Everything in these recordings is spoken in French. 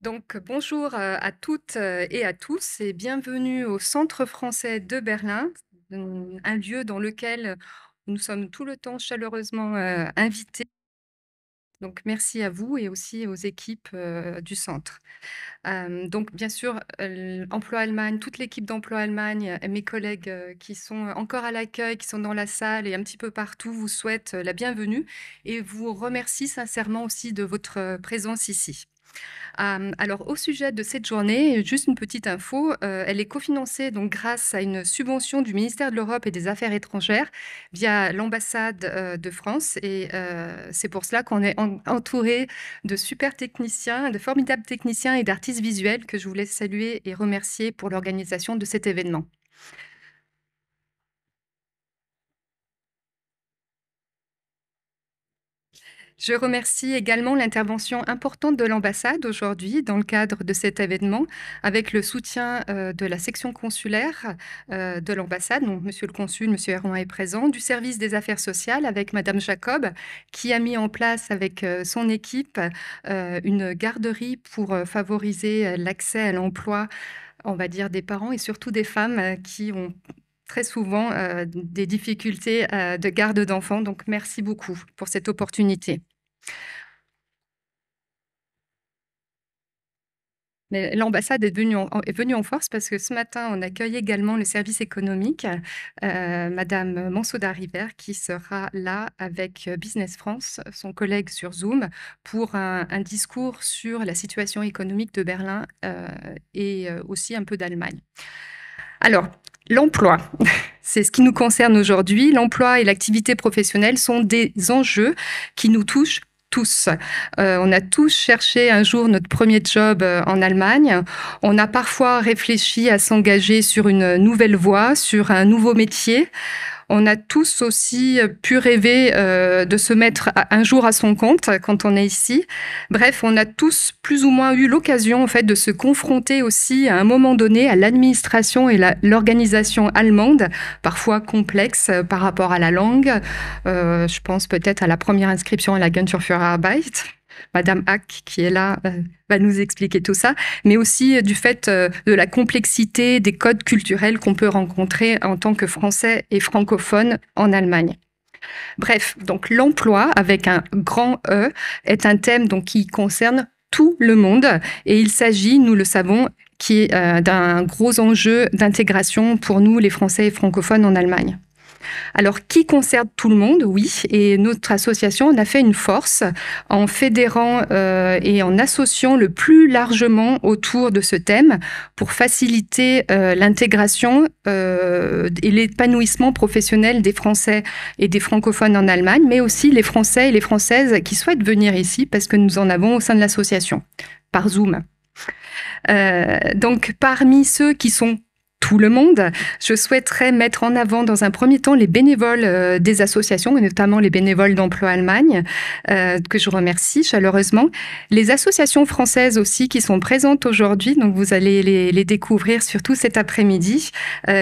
Donc, bonjour à toutes et à tous et bienvenue au Centre français de Berlin, un lieu dans lequel nous sommes tout le temps chaleureusement invités. Donc, merci à vous et aussi aux équipes du centre. Donc, bien sûr, Emploi Allemagne, toute l'équipe d'Emploi Allemagne, mes collègues qui sont encore à l'accueil, qui sont dans la salle et un petit peu partout, vous souhaitent la bienvenue et vous remercie sincèrement aussi de votre présence ici. Alors, au sujet de cette journée, juste une petite info, elle est cofinancée donc grâce à une subvention du ministère de l'Europe et des Affaires étrangères via l'ambassade de France. Et c'est pour cela qu'on est entouré de super techniciens, de formidables techniciens et d'artistes visuels que je voulais saluer et remercier pour l'organisation de cet événement. Je remercie également l'intervention importante de l'ambassade aujourd'hui dans le cadre de cet événement, avec le soutien de la section consulaire de l'ambassade. Donc, Monsieur le consul, Monsieur Erroin est présent, du service des affaires sociales avec Madame Jacob, qui a mis en place avec son équipe une garderie pour favoriser l'accès à l'emploi, on va dire, des parents et surtout des femmes qui ont très souvent des difficultés de garde d'enfants. Donc, merci beaucoup pour cette opportunité. Mais l'ambassade est venue en force parce que ce matin, on accueille également le service économique, madame Mansaudat-Ribert qui sera là avec Business France, son collègue sur Zoom, pour un discours sur la situation économique de Berlin et aussi un peu d'Allemagne. Alors, l'emploi, c'est ce qui nous concerne aujourd'hui. L'emploi et l'activité professionnelle sont des enjeux qui nous touchent tous. On a tous cherché un jour notre premier job en Allemagne. On a parfois réfléchi à s'engager sur une nouvelle voie, sur un nouveau métier. On a tous aussi pu rêver de se mettre un jour à son compte quand on est ici. Bref, on a tous plus ou moins eu l'occasion en fait de se confronter aussi à un moment donné à l'administration et l'organisation allemande, parfois complexe par rapport à la langue. Je pense peut-être à la première inscription à la Agentur für Arbeit. Madame Hack, qui est là, va nous expliquer tout ça, mais aussi du fait de la complexité des codes culturels qu'on peut rencontrer en tant que Français et francophone en Allemagne. Bref, donc l'emploi avec un grand E est un thème donc, qui concerne tout le monde et il s'agit, nous le savons, d'un gros enjeu d'intégration pour nous, les Français et francophones en Allemagne. Alors, qui concerne tout le monde? Oui, et notre association en a fait une force en fédérant et en associant le plus largement autour de ce thème pour faciliter l'intégration et l'épanouissement professionnel des Français et des francophones en Allemagne, mais aussi les Français et les Françaises qui souhaitent venir ici parce que nous en avons au sein de l'association, par Zoom. Donc, parmi ceux qui sont tout le monde, je souhaiterais mettre en avant dans un premier temps les bénévoles des associations, et notamment les bénévoles d'Emploi Allemagne, que je remercie chaleureusement. Les associations françaises aussi qui sont présentes aujourd'hui, donc vous allez les découvrir surtout cet après-midi,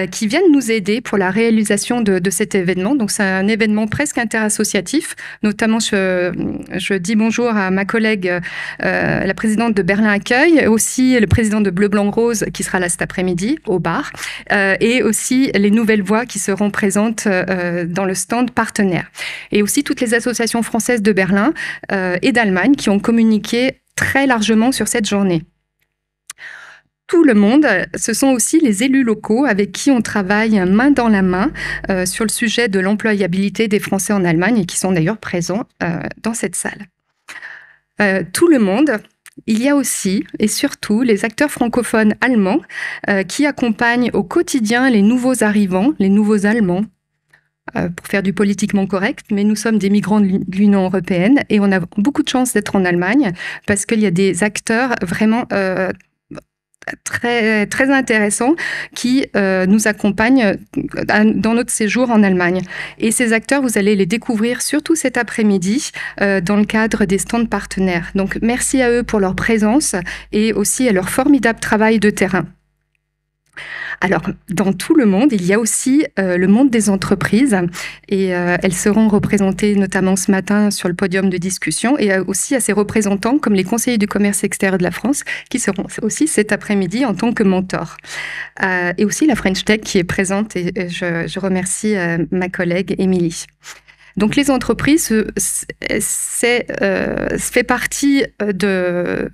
qui viennent nous aider pour la réalisation de cet événement. Donc c'est un événement presque interassociatif, notamment je dis bonjour à ma collègue, la présidente de Berlin Accueil, aussi le président de Bleu Blanc Rose qui sera là cet après-midi au bar. Et aussi les nouvelles voix qui seront présentes dans le stand partenaire. Et aussi toutes les associations françaises de Berlin et d'Allemagne qui ont communiqué très largement sur cette journée. Tout le monde, ce sont aussi les élus locaux avec qui on travaille main dans la main sur le sujet de l'employabilité des Français en Allemagne et qui sont d'ailleurs présents dans cette salle. Tout le monde. Il y a aussi et surtout les acteurs francophones allemands qui accompagnent au quotidien les nouveaux arrivants, les nouveaux Allemands, pour faire du politiquement correct, mais nous sommes des migrants de l'Union européenne et on a beaucoup de chance d'être en Allemagne parce qu'il y a des acteurs vraiment très, très intéressants qui nous accompagnent dans notre séjour en Allemagne. Et ces acteurs, vous allez les découvrir surtout cet après-midi dans le cadre des stands partenaires. Donc merci à eux pour leur présence et aussi à leur formidable travail de terrain. Alors, dans tout le monde, il y a aussi le monde des entreprises et elles seront représentées notamment ce matin sur le podium de discussion et aussi à ces représentants comme les conseillers du commerce extérieur de la France qui seront aussi cet après-midi en tant que mentors. Et aussi la French Tech qui est présente et je remercie ma collègue Émilie. Donc les entreprises, fait partie de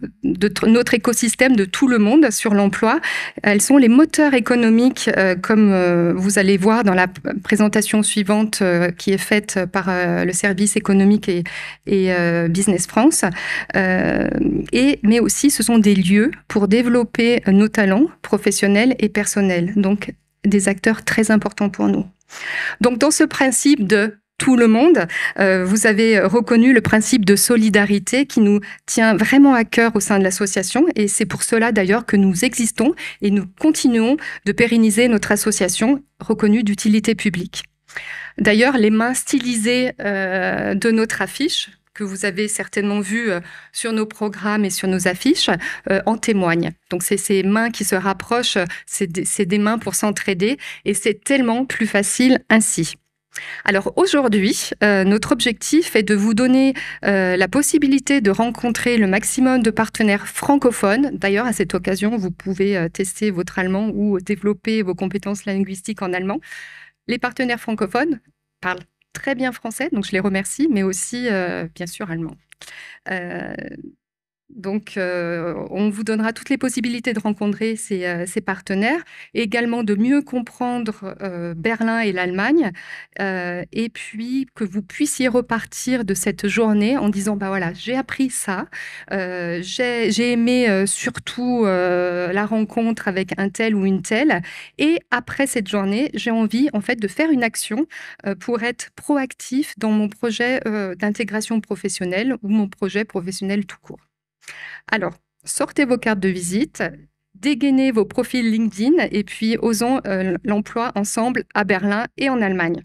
notre écosystème de tout le monde sur l'emploi. Elles sont les moteurs économiques, comme vous allez voir dans la présentation suivante qui est faite par le service économique et Business France. Mais aussi, ce sont des lieux pour développer nos talents professionnels et personnels. Donc, des acteurs très importants pour nous. Donc, dans ce principe de tout le monde, vous avez reconnu le principe de solidarité qui nous tient vraiment à cœur au sein de l'association et c'est pour cela d'ailleurs que nous existons et nous continuons de pérenniser notre association reconnue d'utilité publique. D'ailleurs, les mains stylisées de notre affiche, que vous avez certainement vues sur nos programmes et sur nos affiches, en témoignent. Donc, c'est ces mains qui se rapprochent, c'est des mains pour s'entraider et c'est tellement plus facile ainsi. Alors aujourd'hui, notre objectif est de vous donner la possibilité de rencontrer le maximum de partenaires francophones. D'ailleurs, à cette occasion, vous pouvez tester votre allemand ou développer vos compétences linguistiques en allemand. Les partenaires francophones parlent très bien français, donc je les remercie, mais aussi, bien sûr, allemand. Donc, on vous donnera toutes les possibilités de rencontrer ces partenaires et également de mieux comprendre Berlin et l'Allemagne et puis que vous puissiez repartir de cette journée en disant bah voilà, j'ai appris ça, j'ai aimé surtout la rencontre avec un tel ou une telle et après cette journée, j'ai envie en fait de faire une action pour être proactif dans mon projet d'intégration professionnelle ou mon projet professionnel tout court. Alors, sortez vos cartes de visite, dégainez vos profils LinkedIn et puis osons l'emploi ensemble à Berlin et en Allemagne.